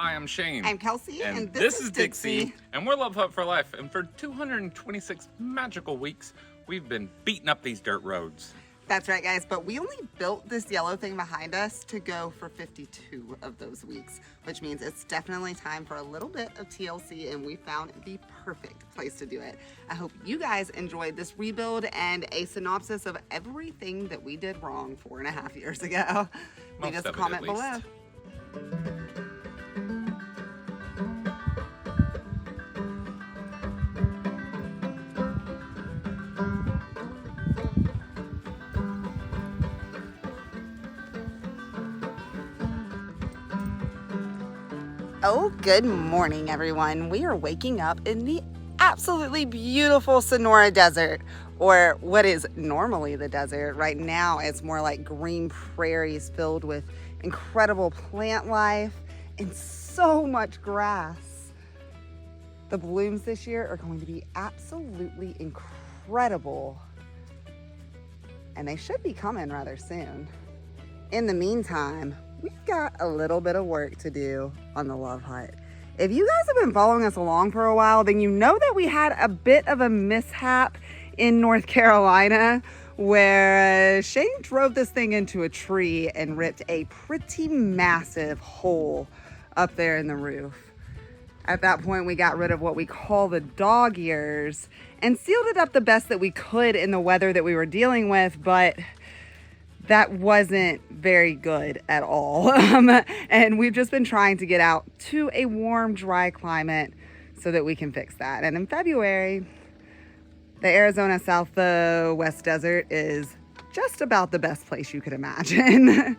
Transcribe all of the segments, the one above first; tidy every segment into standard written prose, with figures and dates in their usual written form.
I am Shane. I'm Kelsey, and this is Dixie. And we're Love Hut for Life. And for 226 magical weeks, we've been beating up these dirt roads. That's right, guys, but we only built this yellow thing behind us to go for 52 of those weeks, which means it's definitely time for a little bit of TLC, and we found the perfect place to do it. I hope you guys enjoyed this rebuild and a synopsis of everything that we did wrong 4.5 years ago. Leave us a comment below. Oh, good morning, everyone. We are waking up in the absolutely beautiful Sonora Desert, or what is normally the desert. Right now, it's more like green prairies filled with incredible plant life and so much grass. The blooms this year are going to be absolutely incredible, and they should be coming rather soon. In the meantime, we've got a little bit of work to do on the Love Hut. If you guys have been following us along for a while, then you know that we had a bit of a mishap in North Carolina where Shane drove this thing into a tree and ripped a pretty massive hole up there in the roof. At that point, we got rid of what we call the dog ears and sealed it up the best that we could in the weather that we were dealing with, but that wasn't very good at all. And we've just been trying to get out to a warm, dry climate so that we can fix that. And in February, the Arizona Southwest Desert is just about the best place you could imagine.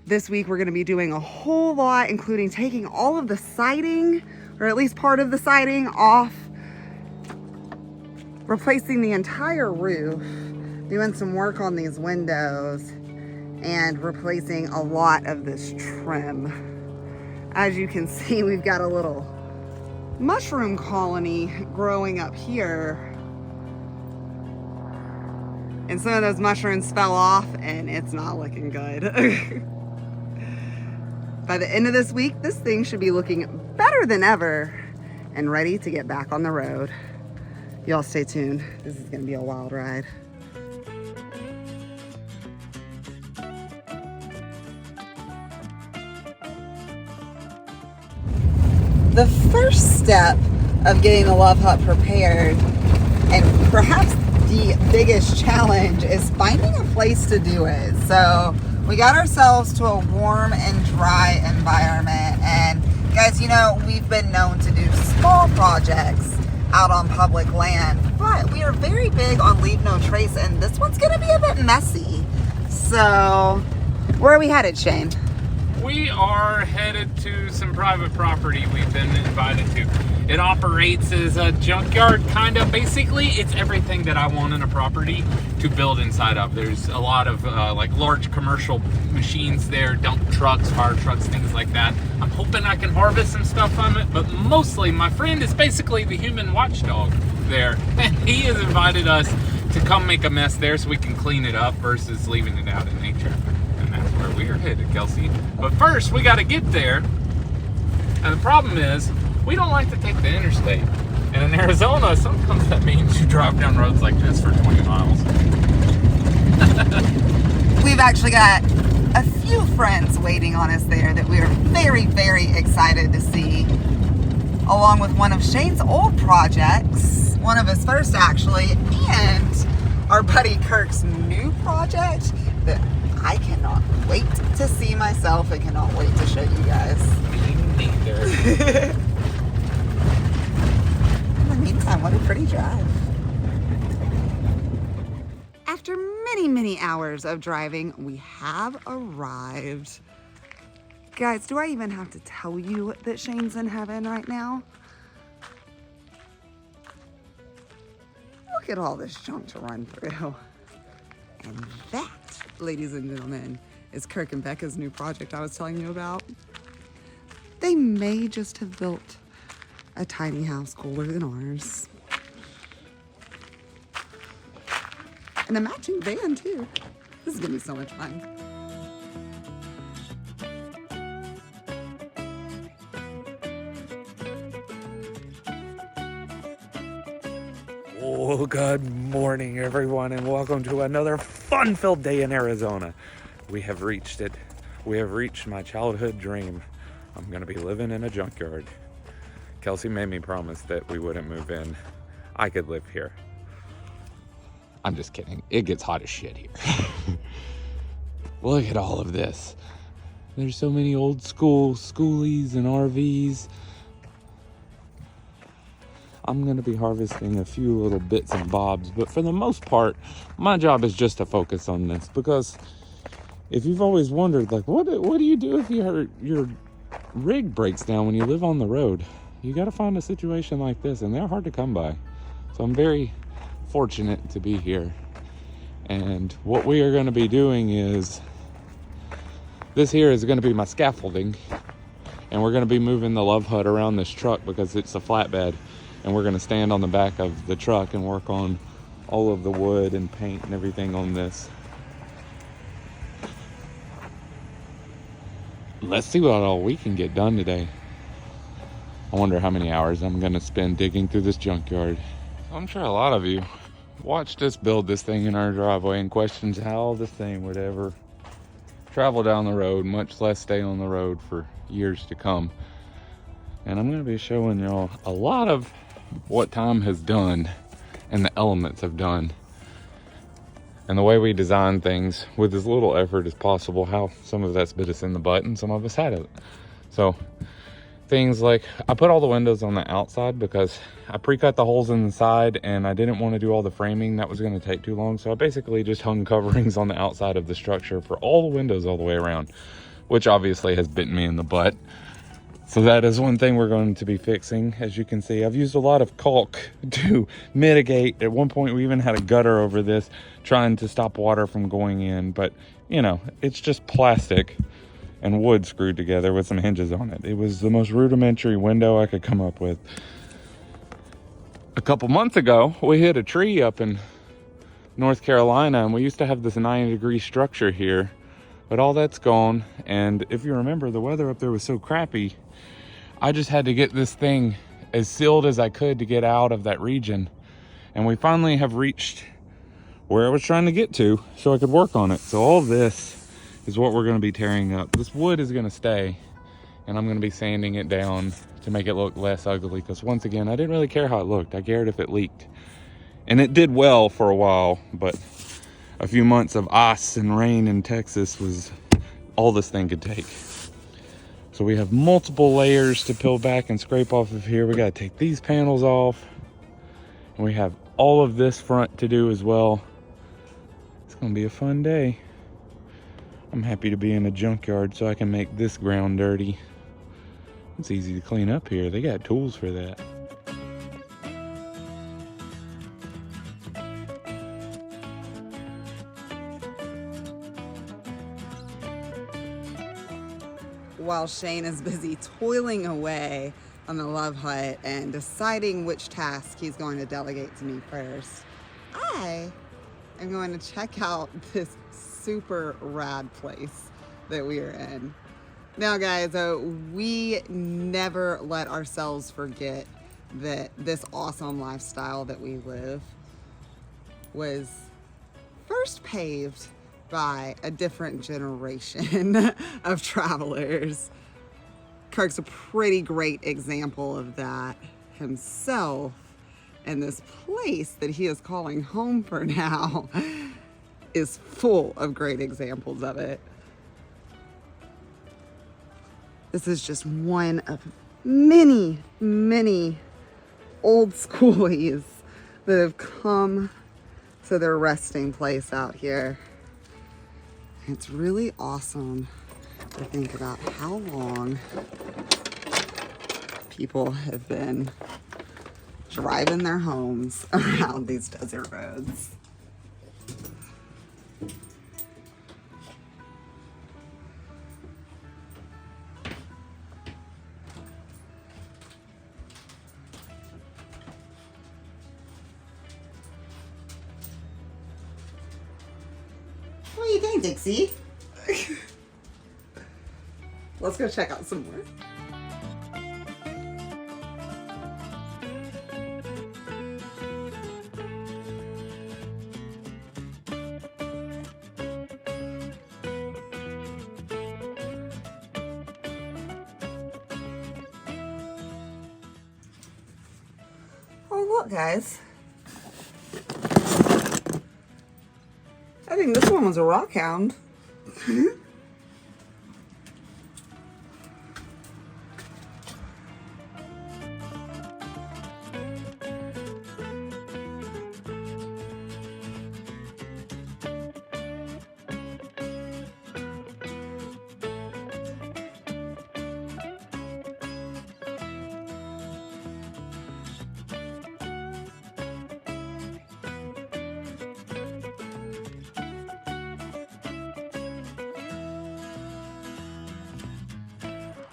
This week, we're gonna be doing a whole lot, including taking all of the siding, or at least part of the siding, off, replacing the entire roof, doing some work on these windows, and replacing a lot of this trim. As you can see, we've got a little mushroom colony growing up here. And some of those mushrooms fell off, and it's not looking good. By the end of this week, this thing should be looking better than ever and ready to get back on the road. Y'all stay tuned. This is gonna be a wild ride. The first step of getting the Love Hut prepared, and perhaps the biggest challenge, is finding a place to do it. So we got ourselves to a warm and dry environment. And guys, you know, we've been known to do small projects out on public land, but we are very big on leave no trace, and this one's gonna be a bit messy. So where are we headed, Shane? We are headed to some private property we've been invited to. It operates as a junkyard, kind of. Basically, it's everything that I want in a property to build inside of. There's a lot of like large commercial machines there, dump trucks, fire trucks, things like that. I'm hoping I can harvest some stuff from it, but mostly my friend is basically the human watchdog there, and he has invited us to come make a mess there so we can clean it up versus leaving it out in nature. That's where we are headed, Kelsey. But first, we got to get there. And the problem is, we don't like to take the interstate. And in Arizona, sometimes that means you drive down roads like this for 20 miles. We've actually got a few friends waiting on us there that we are very, very excited to see, along with one of Shane's old projects, one of his first actually, and our buddy Kirk's new project that I cannot wait to see myself and cannot wait to show you guys. Me neither. In the meantime, what a pretty drive. After many, many hours of driving, we have arrived. Guys, do I even have to tell you that Shane's in heaven right now? Look at all this junk to run through. And that, ladies and gentlemen, is Kirk and Becca's new project I was telling you about. They may just have built a tiny house cooler than ours. And a matching van, too. This is gonna be so much fun. Well, good morning, everyone, and welcome to another fun-filled day in Arizona. We have reached it. We have reached my childhood dream. I'm going to be living in a junkyard. Kelsey made me promise that we wouldn't move in. I could live here. I'm just kidding. It gets hot as shit here. Look at all of this. There's so many old school Skoolies and RVs. I'm going to be harvesting a few little bits and bobs, but for the most part, my job is just to focus on this, because if you've always wondered, like, what do you do if your rig breaks down when you live on the road? You got to find a situation like this, and they're hard to come by. So I'm very fortunate to be here. And what we are going to be doing is, this here is going to be my scaffolding, and we're going to be moving the love hut around this truck because it's a flatbed. And we're going to stand on the back of the truck and work on all of the wood and paint and everything on this. Let's see what all we can get done today. I wonder how many hours I'm going to spend digging through this junkyard. I'm sure a lot of you watched us build this thing in our driveway and questions how this thing would ever travel down the road, much less stay on the road for years to come. And I'm going to be showing y'all a lot of what time has done and the elements have done, and the way we design things with as little effort as possible, how some of that's bit us in the butt and some of us had it. So things like, I put all the windows on the outside because I pre-cut the holes in the side and I didn't want to do all the framing. That was going to take too long. So I basically just hung coverings on the outside of the structure for all the windows all the way around, which obviously has bitten me in the butt. So that is one thing we're going to be fixing. As you can see, I've used a lot of caulk to mitigate. At one point, we even had a gutter over this, trying to stop water from going in. But, you know, it's just plastic and wood screwed together with some hinges on it. It was the most rudimentary window I could come up with. A couple months ago, we hit a tree up in North Carolina, and we used to have this 90-degree structure here. But all that's gone, and if you remember, the weather up there was so crappy, I just had to get this thing as sealed as I could to get out of that region. And we finally have reached where I was trying to get to so I could work on it. So all this is what we're going to be tearing up. This wood is going to stay, and I'm going to be sanding it down to make it look less ugly, because once again, I didn't really care how it looked. I cared if it leaked. And it did well for a while, but a few months of ice and rain in Texas was all this thing could take. So we have multiple layers to peel back and scrape off of here. We got to take these panels off, and we have all of this front to do as well. It's going to be a fun day. I'm happy to be in a junkyard so I can make this ground dirty. It's easy to clean up here. They got tools for that. While Shane is busy toiling away on the love hut and deciding which task he's going to delegate to me first, I am going to check out this super rad place that we are in. Now guys, we never let ourselves forget that this awesome lifestyle that we live was first paved by a different generation of travelers. Kirk's a pretty great example of that himself, and this place that he is calling home for now is full of great examples of it. This is just one of many, many old Skoolies that have come to their resting place out here. It's really awesome to think about how long people have been driving their homes around these desert roads. What do you think, Dixie? Let's go check out some more. out, guys. I think this one was a rock hound.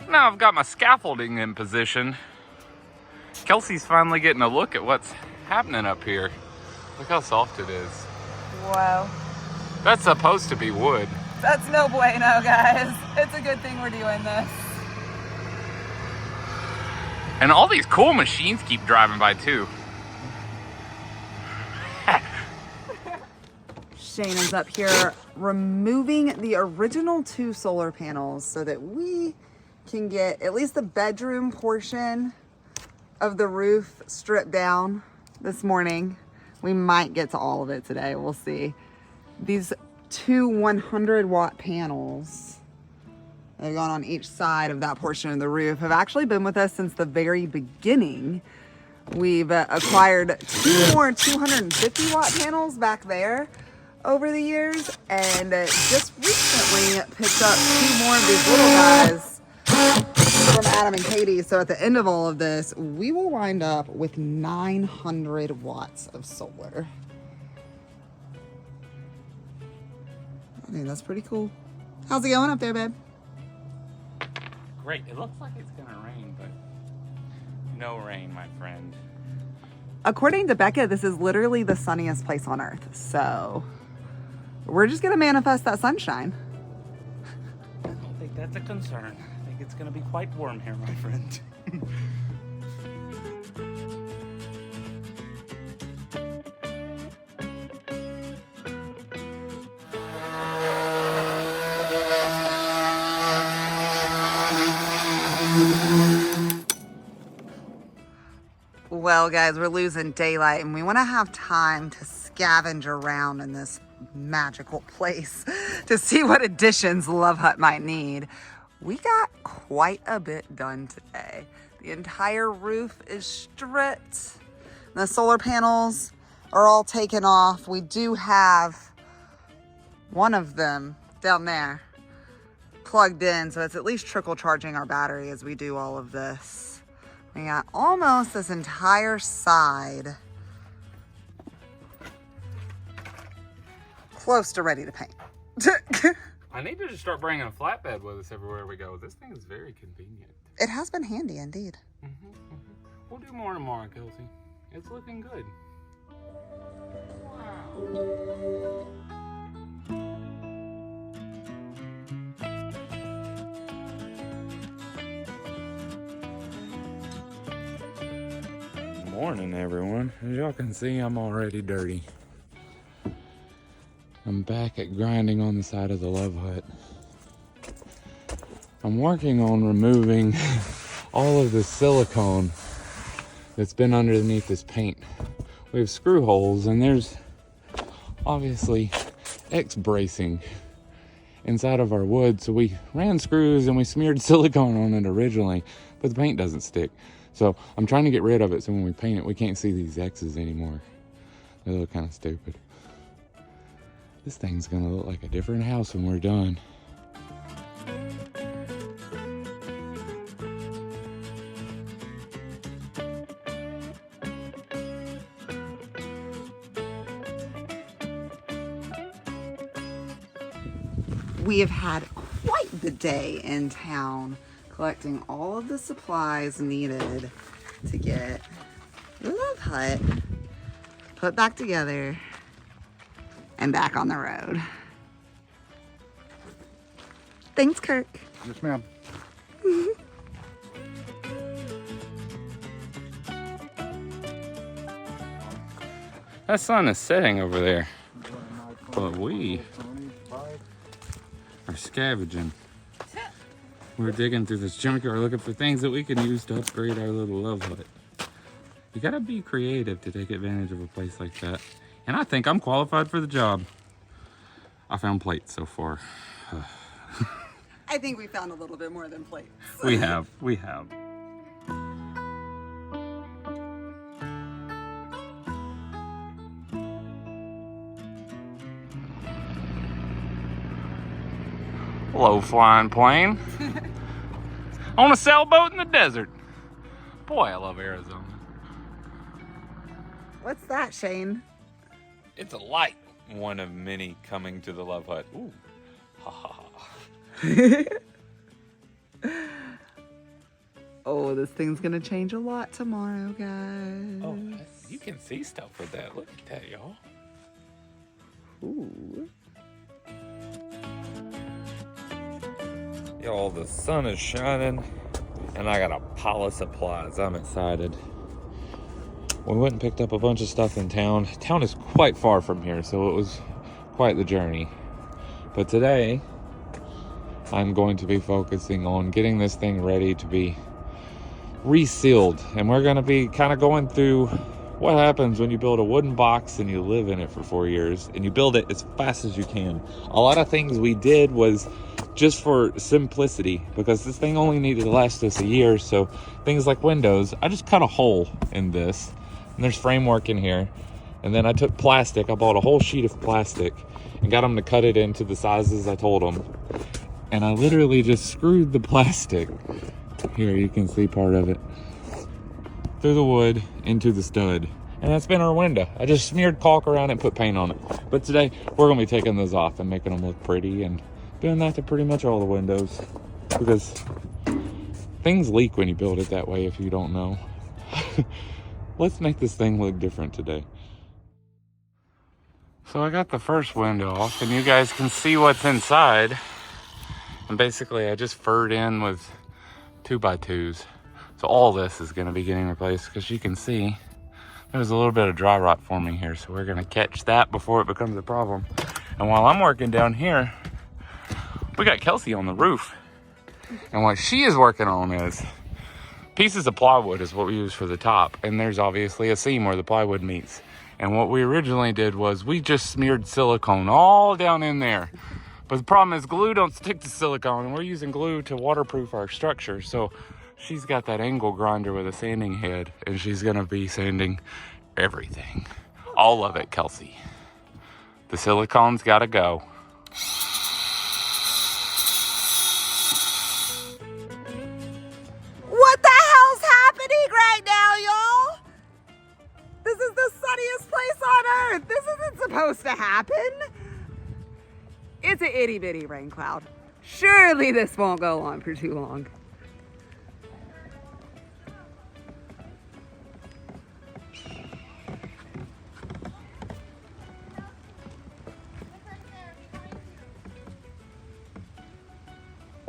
Now I've got my scaffolding in position. Kelsey's finally getting a look at what's happening up here. Look how soft it is. Wow. That's supposed to be wood. That's no bueno, guys. It's a good thing we're doing this. And all these cool machines keep driving by too. Shannon's up here removing the original 2 solar panels so that we can get at least the bedroom portion of the roof stripped down this morning. We might get to all of it today, we'll see. These 2 100-watt panels that have gone on each side of that portion of the roof have actually been with us since the very beginning. We've acquired 2 more 250-watt panels back there over the years, and just recently picked up 2 more of these little guys from Adam and Katie. So at the end of all of this, we will wind up with 900 watts of solar. I think that's pretty cool. How's it going up there, babe? Great. It looks like it's gonna rain, but no rain, my friend. According to Becca, this is literally the sunniest place on earth. So we're just gonna manifest that sunshine. I don't think that's a concern. I think it's gonna be quite warm here, my friend. Well, guys, we're losing daylight and we want to have time to scavenge around in this magical place to see what additions Love Hut might need. We got quite a bit done today. The entire roof is stripped. The solar panels are all taken off. We do have one of them down there plugged in, so it's at least trickle charging our battery as we do all of this. We got almost this entire side close to ready to paint. I need to just start bringing a flatbed with us everywhere we go. This thing is very convenient. It has been handy indeed. We'll do more tomorrow, Kelsey. It's looking good. Wow. Morning, everyone. As y'all can see, I'm already dirty. I'm back at grinding on the side of the Love Hut. I'm working on removing all of the silicone that's been underneath this paint. We have screw holes and there's obviously X-bracing inside of our wood. So we ran screws and we smeared silicone on it originally, but the paint doesn't stick. So I'm trying to get rid of it so when we paint it, we can't see these X's anymore. They look kind of stupid. This thing's gonna look like a different house when we're done. We have had quite the day in town, collecting all of the supplies needed to get the Love Hut put back together and back on the road. Thanks, Kirk. Yes, ma'am. That sun is setting over there, but we are scavenging. We're digging through this junkyard looking for things that we can use to upgrade our little Love Hut. You gotta be creative to take advantage of a place like that. And I think I'm qualified for the job. I found plates so far. I think we found a little bit more than plates. We have. Low flying plane. On a sailboat in the desert. Boy, I love Arizona. What's that, Shane? It's a light. One of many coming to the Love Hut. Ooh. Ha ha ha. Oh, this thing's gonna change a lot tomorrow, guys. Oh, you can see stuff with that. Look at that, y'all. Ooh. Y'all, the sun is shining, and I got a pile of supplies. I'm excited. We went and picked up a bunch of stuff in town. Town is quite far from here, so it was quite the journey. But today, I'm going to be focusing on getting this thing ready to be resealed. And we're going to be kind of going through what happens when you build a wooden box and you live in it for 4 years and you build it as fast as you can. A lot of things we did was just for simplicity, because this thing only needed to last us a year. So things like windows, I just cut a hole in this, and there's framework in here. And then I took plastic, I bought a whole sheet of plastic and got them to cut it into the sizes I told them. And I literally just screwed the plastic, here you can see part of it, through the wood into the stud. And that's been our window. I just smeared caulk around it and put paint on it. But today we're gonna be taking those off and making them look pretty and doing that to pretty much all the windows, because things leak when you build it that way if you don't know. Let's make this thing look different today. So I got the first window off and you guys can see what's inside. And basically I just furred in with 2x2s. So all this is gonna be getting replaced, because you can see there's a little bit of dry rot forming here. So we're gonna catch that before it becomes a problem. And while I'm working down here, we got Kelsey on the roof. And what she is working on is pieces of plywood is what we use for the top. And there's obviously a seam where the plywood meets. And what we originally did was we just smeared silicone all down in there. But the problem is glue don't stick to silicone, and we're using glue to waterproof our structure. So she's got that angle grinder with a sanding head, and she's gonna be sanding everything. All of it, Kelsey. The silicone's gotta go. What the hell's happening right now, y'all? This is the sunniest place on earth. This isn't supposed to happen. It's an itty bitty rain cloud. Surely this won't go on for too long.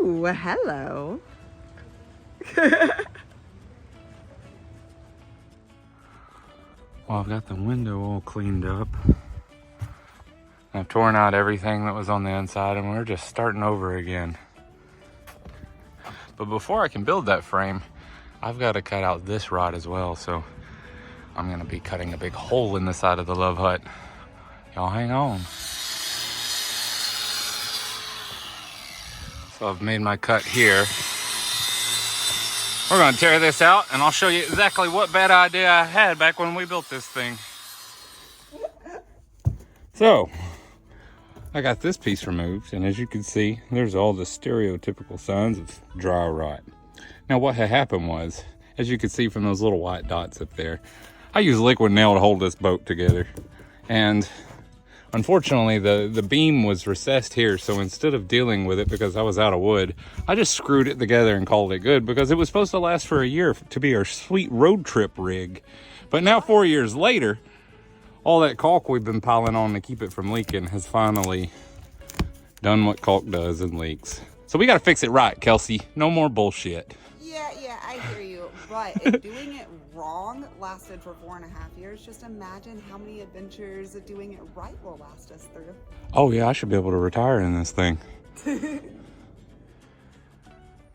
Ooh, hello. Well, I've got the window all cleaned up. I've torn out everything that was on the inside, and we're just starting over again. But before I can build that frame, I've got to cut out this rod as well. So I'm gonna be cutting a big hole in the side of the Love Hut. Y'all hang on. So I've made my cut here. We're gonna tear this out, and I'll show you exactly what bad idea I had back when we built this thing. So, I got this piece removed, and as you can see, there's all the stereotypical signs of dry rot. Now what had happened was, as you can see from those little white dots up there, I used liquid nail to hold this boat together. And unfortunately, the beam was recessed here, so instead of dealing with it because I was out of wood, I just screwed it together and called it good, because it was supposed to last for a year to be our sweet road trip rig. But now 4 years later, all that caulk we've been piling on to keep it from leaking has finally done what caulk does and leaks. So we got to fix it right, Kelsey. No more bullshit. Yeah, I hear you. But if doing it wrong lasted for 4.5 years, just imagine how many adventures of doing it right will last us through. Oh yeah, I should be able to retire in this thing.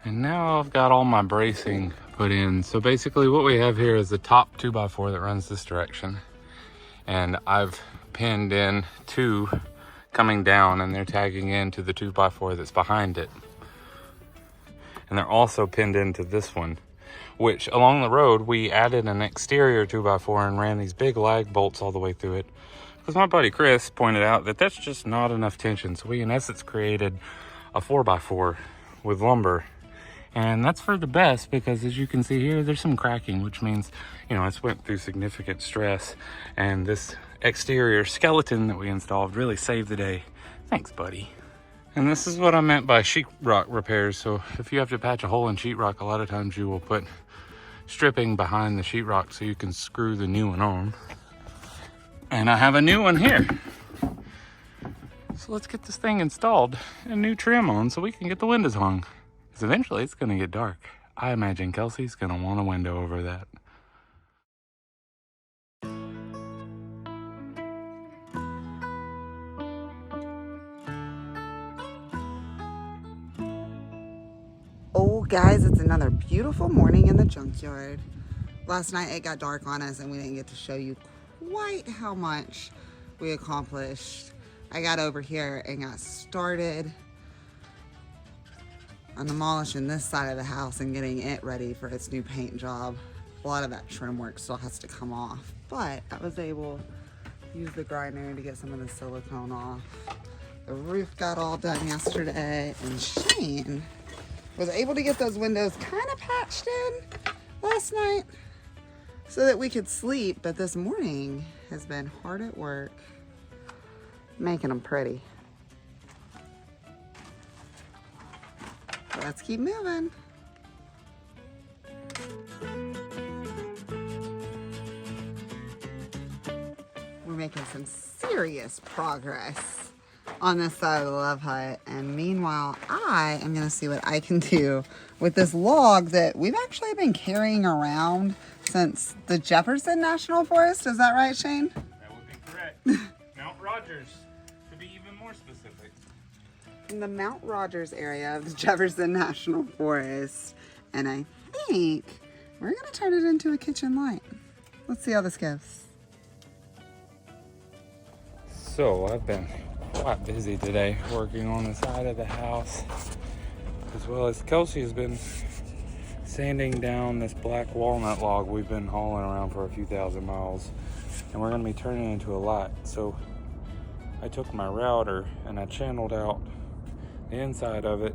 And now I've got all my bracing put in. So basically what we have here is the top 2x4 that runs this direction. And I've pinned in 2 coming down, and they're tagging into the 2x4 that's behind it. And they're also pinned into this one, which along the road, we added an exterior 2x4 and ran these big lag bolts all the way through it. Because my buddy Chris pointed out that that's just not enough tension. So we in essence created a 4x4 with lumber. And that's for the best, because as you can see here, there's some cracking, which means, you know, it's went through significant stress. And this exterior skeleton that we installed really saved the day. Thanks, buddy. And this is what I meant by sheetrock repairs. So if you have to patch a hole in sheetrock, a lot of times you will put stripping behind the sheetrock so you can screw the new one on. And I have a new one here. So let's get this thing installed and new trim on so we can get the windows hung. Because eventually it's gonna get dark. I imagine Kelsey's gonna want a window over that. Oh guys, it's another beautiful morning in the junkyard. Last night it got dark on us and we didn't get to show you quite how much we accomplished. I got over here and got started on demolishing this side of the house and getting it ready for its new paint job. A lot of that trim work still has to come off, but I was able to use the grinder to get some of the silicone off. The roof got all done yesterday, and Shane was able to get those windows kind of patched in last night so that we could sleep, but this morning has been hard at work making them pretty. Let's keep moving. We're making some serious progress on this side of the love hut, and meanwhile I am gonna see what I can do with this log that we've actually been carrying around since the Jefferson National Forest. Is that right, Shane? That would be correct. Mount Rogers, to be even more specific. In the Mount Rogers area of the Jefferson National Forest, and I think we're gonna turn it into a kitchen light. Let's see how this goes. So I've been quite busy today working on the side of the house, as well as Kelsey has been sanding down this black walnut log we've been hauling around for a few thousand miles, and we're going to be turning it into a light. So I took my router and I channeled out the inside of it.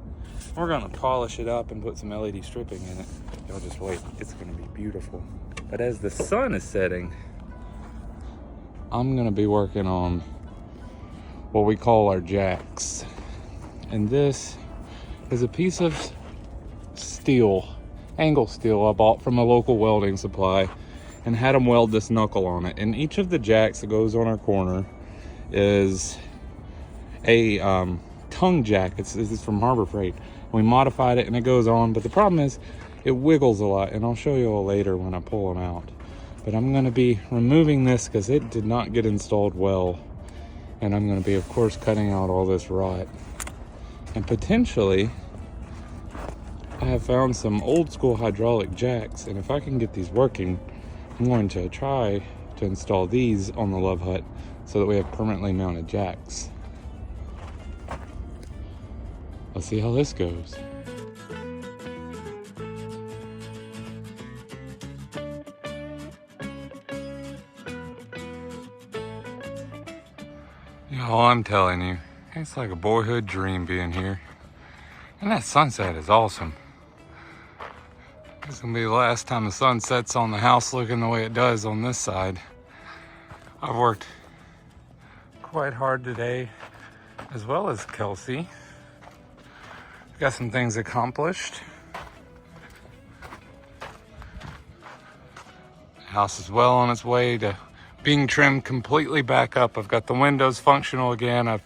We're going to polish it up and put some LED stripping in it. Y'all just wait, it's going to be beautiful. But as the sun is setting, I'm going to be working on what we call our jacks. And this is a piece of steel, angle steel I bought from a local welding supply and had them weld this knuckle on it. And each of the jacks that goes on our corner is a tongue jack. This is from Harbor Freight. We modified it and it goes on, but the problem is it wiggles a lot, and I'll show you all later when I pull them out. But I'm going to be removing this because it did not get installed well. And I'm going to be, of course, cutting out all this rot. And potentially, I have found some old school hydraulic jacks. And if I can get these working, I'm going to try to install these on the love hut so that we have permanently mounted jacks. Let's see how this goes. Y'all, I'm telling you, it's like a boyhood dream being here. And that sunset is awesome. It's gonna be the last time the sun sets on the house looking the way it does on this side. I've worked quite hard today, as well as Kelsey. Got some things accomplished. The house is well on its way to being trimmed completely back up. I've got the windows functional again. I've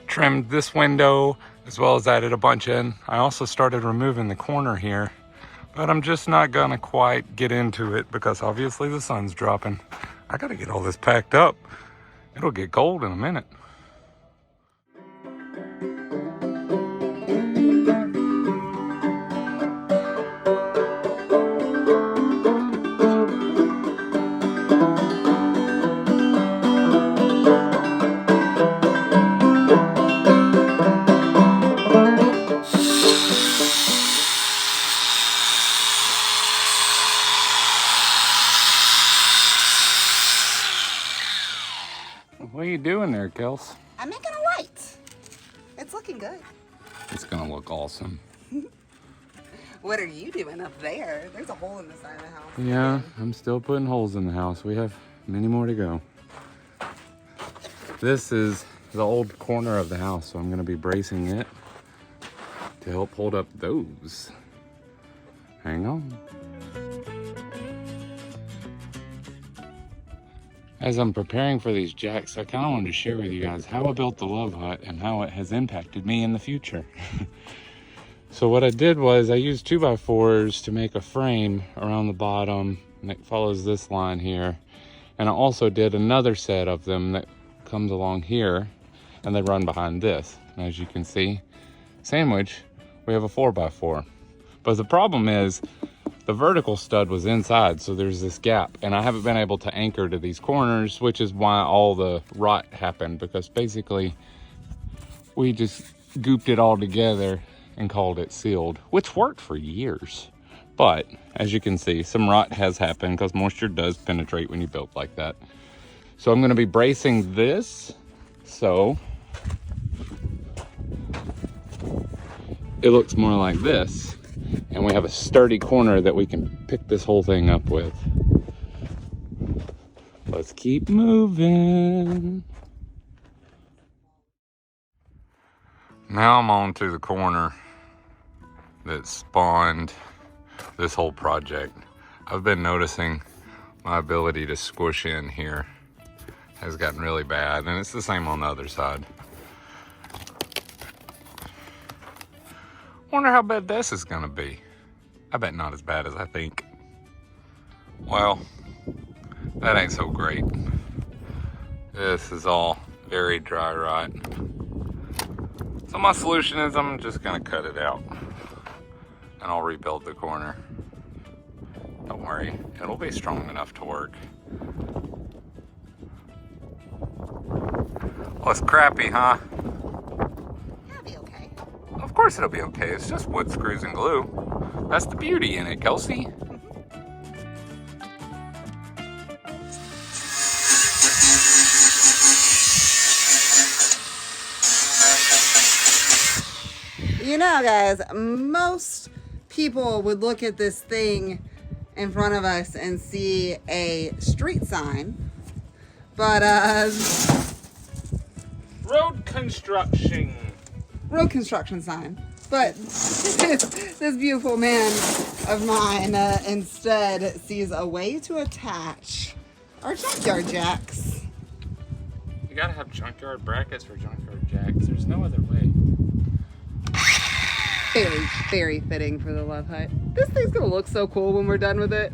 trimmed this window as well as added a bunch in. I also started removing the corner here, but I'm just not gonna quite get into it because obviously the sun's dropping. I gotta get all this packed up. It'll get cold in a minute. doing there, Kels? I'm making a light. It's looking good. It's gonna look awesome. What are you doing up there? There's a hole in the side of the house. Yeah, I'm still putting holes in the house. We have many more to go. This is the old corner of the house, so I'm gonna be bracing it to help hold up those. Hang on. As I'm preparing for these jacks, I kind of wanted to share with you guys how I built the Love Hut and how it has impacted me in the future. So what I did was I used 2x4s to make a frame around the bottom, and it follows this line here. And I also did another set of them that comes along here, and they run behind this. And as you can see, sandwich, we have a 4x4. But the problem is, the vertical stud was inside, so there's this gap, and I haven't been able to anchor to these corners, which is why all the rot happened, because basically we just gooped it all together and called it sealed, which worked for years. But as you can see, some rot has happened because moisture does penetrate when you build like that. So I'm going to be bracing this so it looks more like this. And we have a sturdy corner that we can pick this whole thing up with. Let's keep moving. Now I'm on to the corner that spawned this whole project. I've been noticing my ability to squish in here has gotten really bad, and it's the same on the other side. Wonder how bad this is gonna be. I bet not as bad as I think. Well, that ain't so great. This is all very dry rot. So my solution is I'm just gonna cut it out and I'll rebuild the corner. Don't worry, it'll be strong enough to work. Well, it's crappy, huh? Of course it'll be okay. It's just wood screws and glue. That's the beauty in it, Kelsey. You know, guys, most people would look at this thing in front of us and see a street sign, but road construction sign. But this beautiful man of mine instead sees a way to attach our junkyard jacks. You gotta have junkyard brackets for junkyard jacks. There's no other way. Very, very fitting for the Love Hut. This thing's gonna look so cool when we're done with it.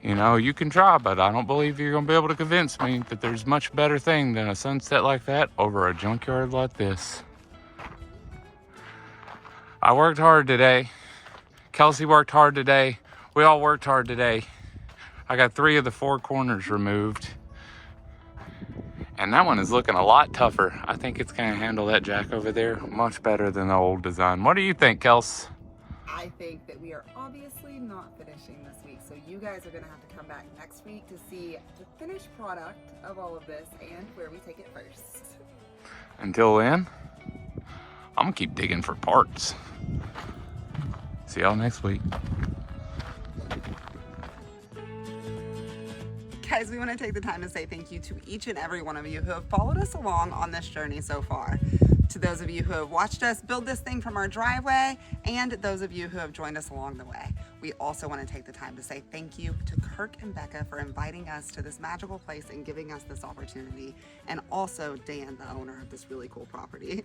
You know, you can try, but I don't believe you're gonna be able to convince me that there's much better thing than a sunset like that over a junkyard like this. I worked hard today. Kelsey worked hard today. We all worked hard today. I got 3 of the 4 corners removed. And that one is looking a lot tougher. I think it's gonna handle that jack over there much better than the old design. What do you think, Kels? I think that we are obviously not finishing this week, so you guys are gonna have to come back next week to see the finished product of all of this and where we take it first. Until then, I'm gonna keep digging for parts. See y'all next week. Guys, we want to take the time to say thank you to each and every one of you who have followed us along on this journey so far. To those of you who have watched us build this thing from our driveway, and those of you who have joined us along the way. We also want to take the time to say thank you to Kirk and Becca for inviting us to this magical place and giving us this opportunity, and also Dan, the owner of this really cool property.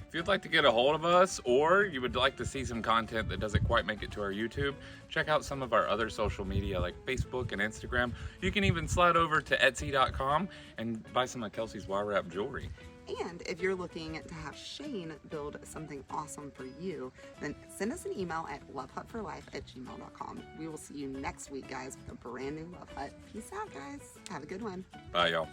If you'd like to get a hold of us, or you would like to see some content that doesn't quite make it to our YouTube, check out some of our other social media like Facebook and Instagram. You can even slide over to Etsy.com and buy some of Kelsey's wire wrap jewelry. And if you're looking to have Shane build something awesome for you, then send us an email at lovehutforlife@gmail.com. We will see you next week, guys, with a brand new Love Hut. Peace out, guys. Have a good one. Bye, y'all.